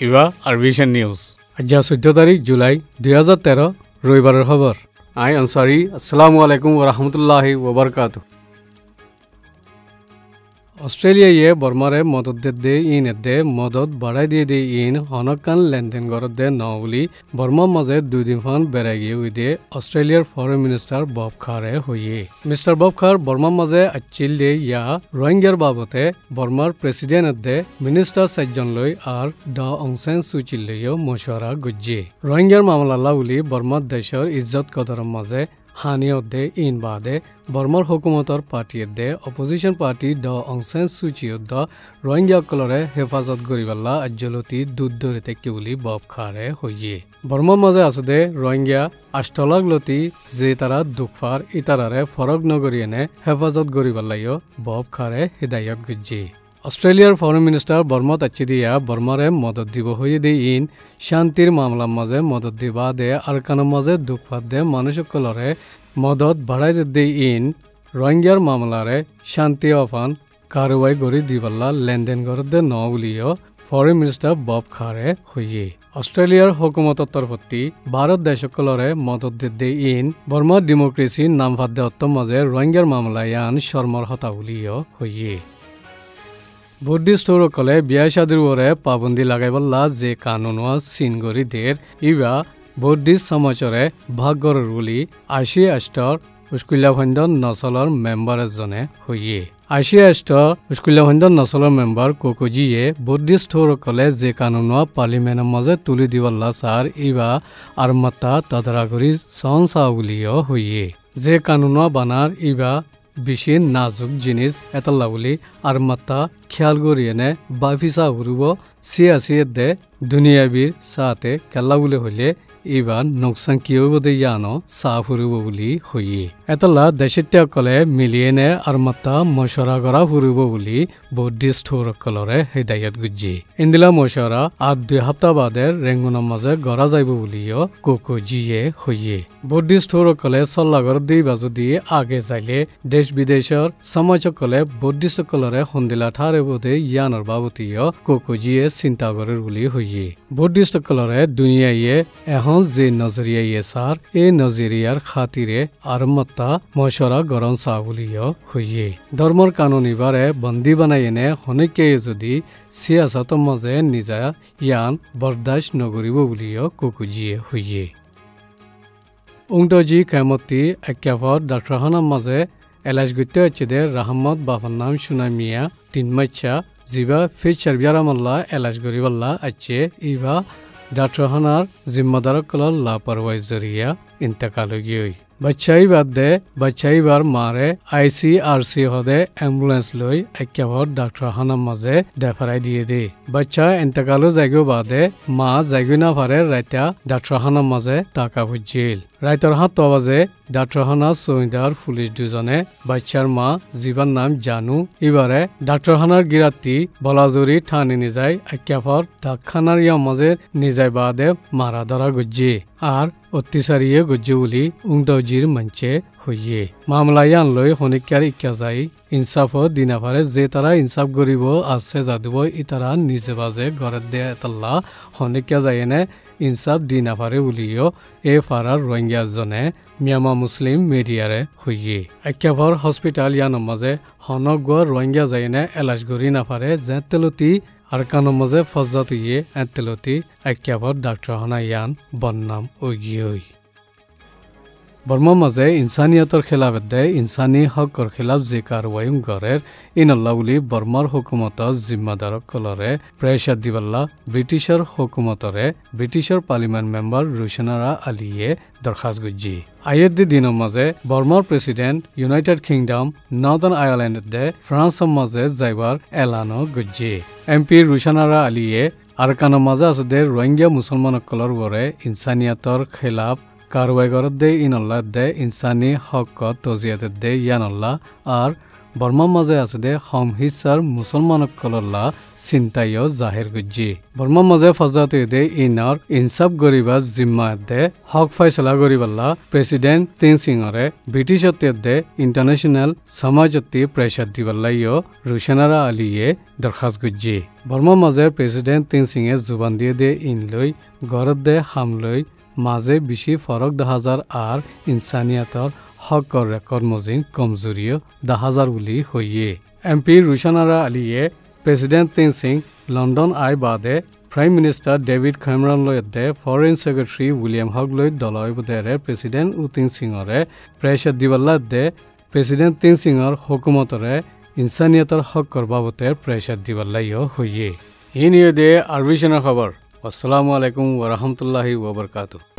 ইবা আরবিশন news আজ 14 তারিখ July 2013 রবিবারের খবর আই আনসারি আসসালামু আলাইকুম ওয়া রাহমাতুল্লাহি ওয়া বারাকাতুহু অস্ট্রেলিয়ায় বর্মারে মদত দে মদত বাড়াই দিয়ে ইন হনকান লেনদেন গরত দে নবলি বর্মার মাঝে দুই দিন ফান বেড়াই গিয়ে উইদে অস্ট্রেলিয়ার ফরেন মিনিস্টার বব খারে হইয়ে মিস্টার বব খার বর্মার মাঝে আচ্ছিল দে ইয়া রোহিঙ্গার বাবতে বর্মার প্রেসিডেন্ট দে মিনিস্টার সাইজন লই আর ড অং সান সু চি লইও মশওয়ারা গজ্জে রোহিঙ্গার মামলা উলি বর্মার দেশের ইজ্জত কদরের মাঝে হানিয়ত দে ইন বাদে বর্মার হুকুমতর পার্টির দে অপোজিশন পার্টি ড অং সান সু চিয়ত দ রোহিঙ্গা কলরে হেফাজত গরিবাল্লা আজ্জলতি দুধ ধরিতে কিউলি বব খারে হইয়ে বর্মার মাঝে আছে দে রোহিঙ্গা আষ্টলাগ লতি যে তারা দুঃখার ইতারারে ফরক নগরিয়েনে হেফাজত গরিবাল্লাইও বব খারে হিদায়ত গুজ্জি অস্ট্রেলিয়ার ফরেন মিনিস্টার বর্মাত আচ্ছি দিয়া বর্মারে মদত দিব হয়ে দে ইন শান্তির মামলার মাঝে মদত দিবা দে আরকানের মাঝে দুঃখাত দে মানুষকলরে মদত বাড়াই দে ইন রোহিঙ্গার মামলারে শান্তি অফান কারওয়াই গড়ি দিবাল্লা লেনদেন করে দে ন উলিও ফরেন মিনিস্টার বব খারে হইয়ে অস্ট্রেলিয়ার হুকুমতর তরফতি ভারত দেশকলরে মদত দে ইন বর্মার ডেমোক্রেসি নাম ভাত দে অত্তম মাঝে রোহিঙ্গার মামলায় আন শর্মর হতা উলিও হইয়ে বুদ্ধিস্টসকলে বিয়া শাদির ওরে পাবন্দি লাগাইবল্লা যে কানুনওয়া সিনগরিদের ইবা বুদ্ধিস্ট সমাজরে ভাগ্যর বুলি 88 উস্কুল্লাভন্দন নচলৰ মেম্বাৰ এজনে হইয়ে 88 উস্কুল্লাভন্দন নচলৰ মেম্বাৰ কোকোজিয়ে বুদ্ধিস্টসকলে যে কানুনওয়া পার্লিমেন্টের মাঝে তুলি দিবল্লা সার ইবা আর মাত্তা তদারগরি সংসা বুলিও হইয়ে যে কানুনওয়া বানার ইবা বেশি নাজুক জিনিস এতলা বলি আর মাত্তা খেয়াল করিয়েনে বাফিসা ফুরব সিয়াসিয়ের দে দুনিয়াবির সাথে খেলা বলে হইলে এবার নোকসান কি হইব দে ইয়ানো চা ফুরিব বলি হইয়ে এতলা দেশিত্যসকলে মিলিয়েনে আর মাত্তা মশরা করা ফুরিব বলি বুদ্ধিস্টসকলরে হিদায়ত গুজ্জি ইন্দিলা মশরা আর 2 সপ্তাহ বাদে রেঙ্গুনের মাঝে গড়া যাইব বলিও কোকোজিয়ে হইয়ে বুদ্ধিস্টসকলে চল্লাগর দিবা যদি আগে যাইলে দেশ বিদেশের সমাজসকলে বুদ্ধিস্টসকলরে সন্দিলা ঠারে বোধে ইয়ানোর বাবতীয় কোকোজিয়ে চিন্তা করে বলি হইয়ে বুদ্ধিস্টসকলরে দুনিয়াইয়ে এখন যে নজরিয়াইয়ে সার এই নজরিয়ার খাতিরে আর মাত্তা মশরা গরম চা বুলিও হইয়ে ধর্মর কানুন ইবারে বন্দী বানাই এনে হনিকে যদি সিয়াসতর মাঝে নিজা ইয়ান বরদাস্ত নগরিব বুলিও কোকোজিয়ে হইয়ে উংটজি কেমতি একেভর ডাক্তারখানার মাঝে এলাজ গইতে হচ্ছে দে রাহমত বাবার নাম সুনা মিয়া 3 মাচ্চা জিবা ফিচার বিয়ারামাল্লা এলাজ গরিবাল্লা আছে ইবা ডাক্তারখানার জিম্মাদার কলর লাপরওয়াহি জরিয়া ইন্তেকাল গিয়ে বাচ্চাই বাদ দে বাচ্চাইবার মারে ICRC হদে অ্যাম্বুলেন্স লই একেভর ডাক্তারখানার মাঝে দেফারাই দিয়ে দে বাচ্চা ইন্তেকালো যাইগো বাদে মা যাইগো না পারে রাইতা ডাক্তারখানার মাঝে টাকা বুঝিল রাইতর 7 বাজে ডাক্তারখানা চৌকিদার পুলিশ দুজনে বাচ্চার মা জীবার নাম জানু এবারে ডাক্তারখানার গিরাতি বলাজুরি ঠানি নিজাই একেভর ডাক্তারখানার ইয়া মাঝে নিজাই বাদে মারা ধরা গুজ্জি আর অত্যাচারিয়ে গজ্জে বলি উংডজির মঞ্চে হইয়ে মামলায়ান লই হনিকার ইকা যাই ইনসাফ দিনা পারে যে তারা ইনসাফ গরিব আছে যাদব ইতারা নিজে বাজে ঘরে দে তাল্লা হনিকা যাইনে ইনসাফ দিনা পারে বলিও এ ফারার রোহিঙ্গা জনে মিয়ামা মুসলিম মিডিয়ারে হইয়ে একেভর হসপিটাল ইয়ানোর মাঝে হনক রোহিঙ্গা যাইনে এলাজ গরি না পারে যে তেলতি আর কানোর মাঝে ফজ্জাত ইয়ে এতেলতি একেভর ডাক্তারখানা ইয়ান বন্নাম ওগিয়ে বর্মার মাঝে ইনসানিয়তর খেলাফত দে ইনসানি হকর খেলাফ যে কারওয়াইম গরের ইনল্লা বলি বর্মার হুকুমতর জিম্মাদারক কলরে প্রেসার দিবাল্লা ব্রিটিশের হুকুমতরে ব্রিটিশের পার্লিমেন্ট মেম্বার রুশনারা আলিয়ে দরখাস্ত গুজ্জি আয়ের দিনের মাঝে বর্মার president United Kingdom Northern Ireland দে ফ্রান্সের মাঝে যাইবার এলানো গুজ্জি MP রুশনারা আলিয়ে আর কানোর মাঝে আছে দে রোহিঙ্গা মুসলমানসকলর গড়ে ইনসানিয়তর খেলাফ কারওয়াই গরত দে ইনল্লা দে ইনসানি হক তজিয়াত দে ইয়ানল্লা আর বর্মার মাঝে আছে দে হম হিসার মুসলমানক কলল্লা চিন্তাইও জাহির গুজি বর্মার মাঝে ফজাতে দে ইনার ইনসাফ গরিবা জিম্মা দে হক ফয়সলা গরিবাল্লা প্রেসিডেন্ট তিন সিংরে ব্রিটিশতে দে ইন্টারন্যাশনাল সমাজতি প্রেসার দিবাল্লাইও রুশনারা আলিয়ে দরখাস্ত গুজি বর্মার মাঝে প্রেসিডেন্ট তিন সিংয়ে জুবান দিয়ে দে ইনলই গরত দে হামলই মাঝে বেশি ফরক 10,000 আর ইনসানিয়াতর হকর রেকর্ড মজিন কমজোরিও 10,000 বুলি হইয়ে এমপি রুশনারা আলিয়ে প্রেসিডেন্ট তিন সিং লন্ডন আই বাদে প্রাইম মিনিস্টার ডেভিড ক্যামেরন লয়তে ফরেন সেক্রেটারি উইলিয়াম হক লয় দলয় বদেরে প্রেসিডেন্ট উ তিন সিংরে প্রেসার দিবাল্লা দে প্রেসিডেন্ট তিন সিংর হুকুমতরে ইনসানিয়াতর হকর বাবতের প্রেসার দিবাল্লাইও হইয়ে ই নিয়ে দে আরবিশনা খবর আসসালামু আলাইকুম ওয়া রাহমাতুল্লাহি ওয়া বারাকাতুহু